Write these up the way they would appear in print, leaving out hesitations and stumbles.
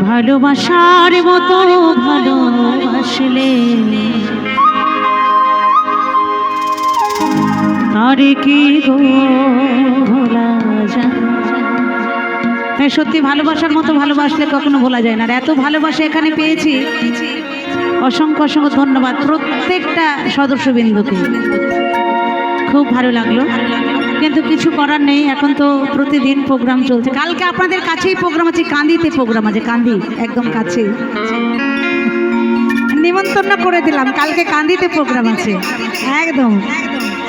ভালোবাসার মতো ভালোবাসলে আরে কি গো ভোলা যায়। সত্যি ভালোবাসার মতো ভালোবাসলে কখনো ভোলা যায় না। আর এত ভালোবাসা এখানে পেয়েছি, অসংখ্য অসংখ্য ধন্যবাদ প্রত্যেকটা সদস্যবৃন্দকে। খুব ভালো লাগলো, কিন্তু কিছু করার নেই, এখন তো প্রতিদিন প্রোগ্রাম চলছে। কালকে আপনাদের কাছেই প্রোগ্রাম আছে, কান্দিতে প্রোগ্রাম আছে, কান্দি একদম কাছে, নিমন্ত্রণ করে দিলাম। কালকে কান্দিতে প্রোগ্রাম আছে একদম।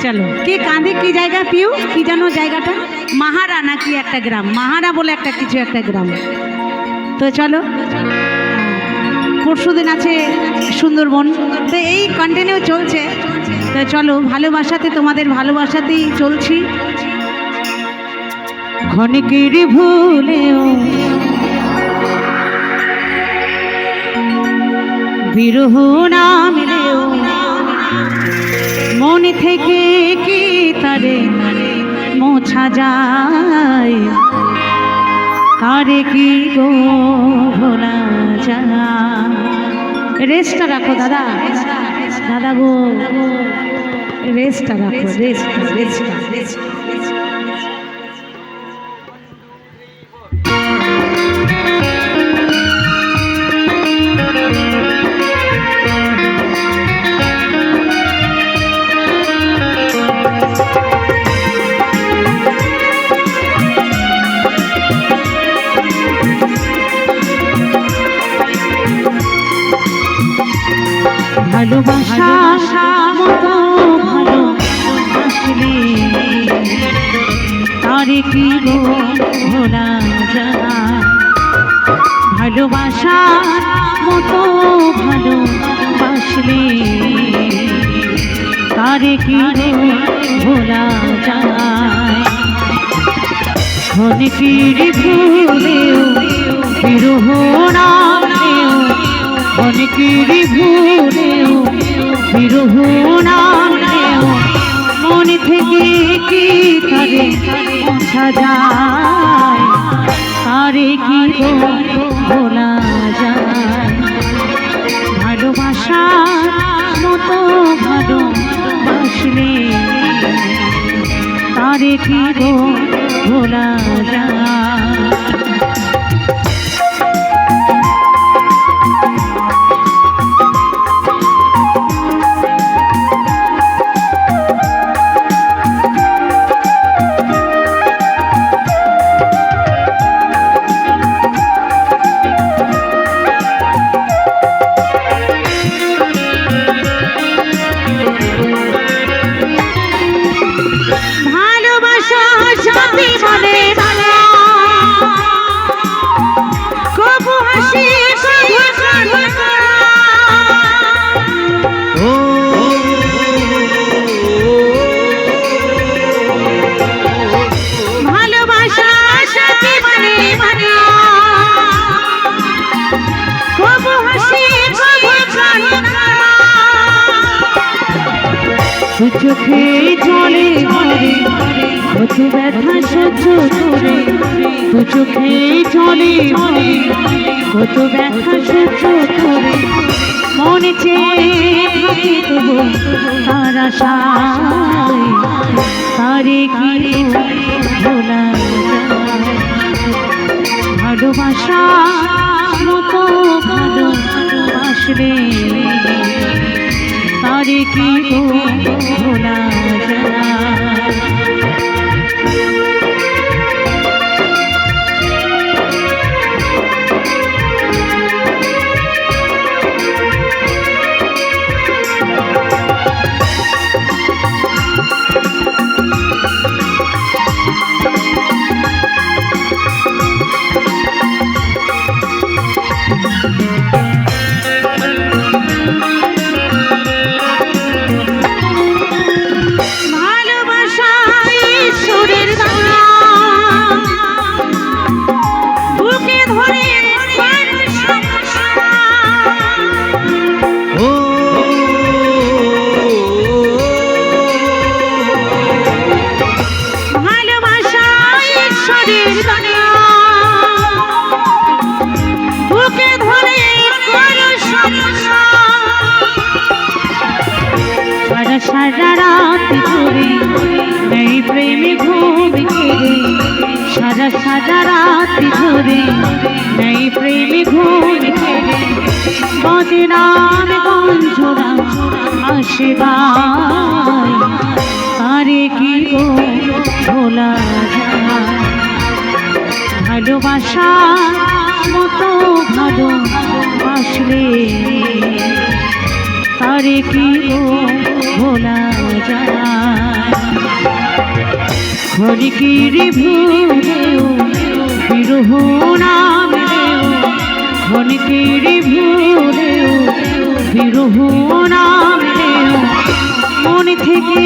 চলো, কি কান্দি কি জায়গা পিউ, কি জানো জায়গাটা? মাহারা নাকি একটা গ্রাম, মাহারা বলে একটা কিছু একটা গ্রাম। তো চলো, পরশুদিন আছে সুন্দরবন। তো এই কন্টিনিউ চলছে। তো চলো, ভালোবাসাতে তোমাদের ভালোবাসাতেই চলছি। ক্ষণিকের ভুলেও বিরহ না মিলেও মনে থেকে কি তারে মোছা যায়, তারে কি গো ভোলা যায়। রেস্টটা রাখো দাদা, দাদা গো রেস্টটা রাখো, রেস্টটা। ভালোবাসা মতো ভালোবাসলে তারে কি গো ভোলা যায়। ভালোবাসা মতো ভালোবাসলে তারে কি গো ভোলা যায়। ক্ষণিকের ভুলেও বিরহ না মিলেও, ক্ষণিকের ভুলেও বিরহ না মিলেও মনে থেকে কি তারে মোছা যায়, তারে কি গো ভোলা যায়। ভালোবাসার মতো ভালোবাসলে তারে কি গো ভোলা যায়। চোখে জলে ভরে কত ব্যথা সহ্য করে, দু চোখে জলে ভরে কত ব্যথা সহ্য করে, মনে চেয়ে থাকি তবু তার আশায়, তারে কি ভোলা যায়। ভালোবাসা মতো ভালোবাসলে তারে কি ভোলা যায়। সারা সারা রাত ধরে নেই প্রেমে ঘুম ফেরে বদনাম গঞ্জরা আসে গায় তারে কি গো ভোলা যায় ভালোবাসা মতো ভালোবাসলে তারে কি গো ভোলা যায় ক্ষণিকের ভুলেও বিরহ নামেও ক্ষণিকের ভুলেও বিরহ নামেও মন থেকে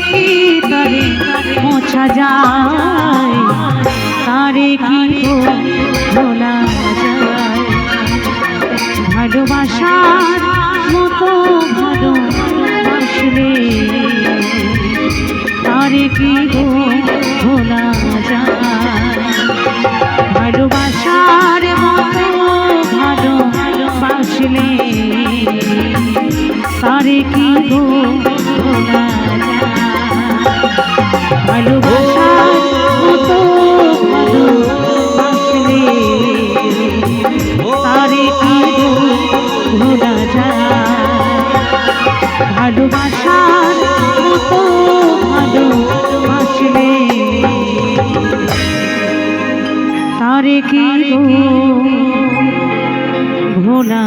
কি তারে মোছা যায় তারে কি গো ভোলা যায় ভালোবাসার মতো ভালোবাসলে তারে কি গো ভোলা যায় ভালোবাসার মতো ভালোবাসলে তারে কি গো ভোলা যায় ভালোবাসার মতো ভালোবাসলে তারে কি গো ভোলা যায় ভালোবাসার মতো ভালোবাসলে তারে কি গো ভোলা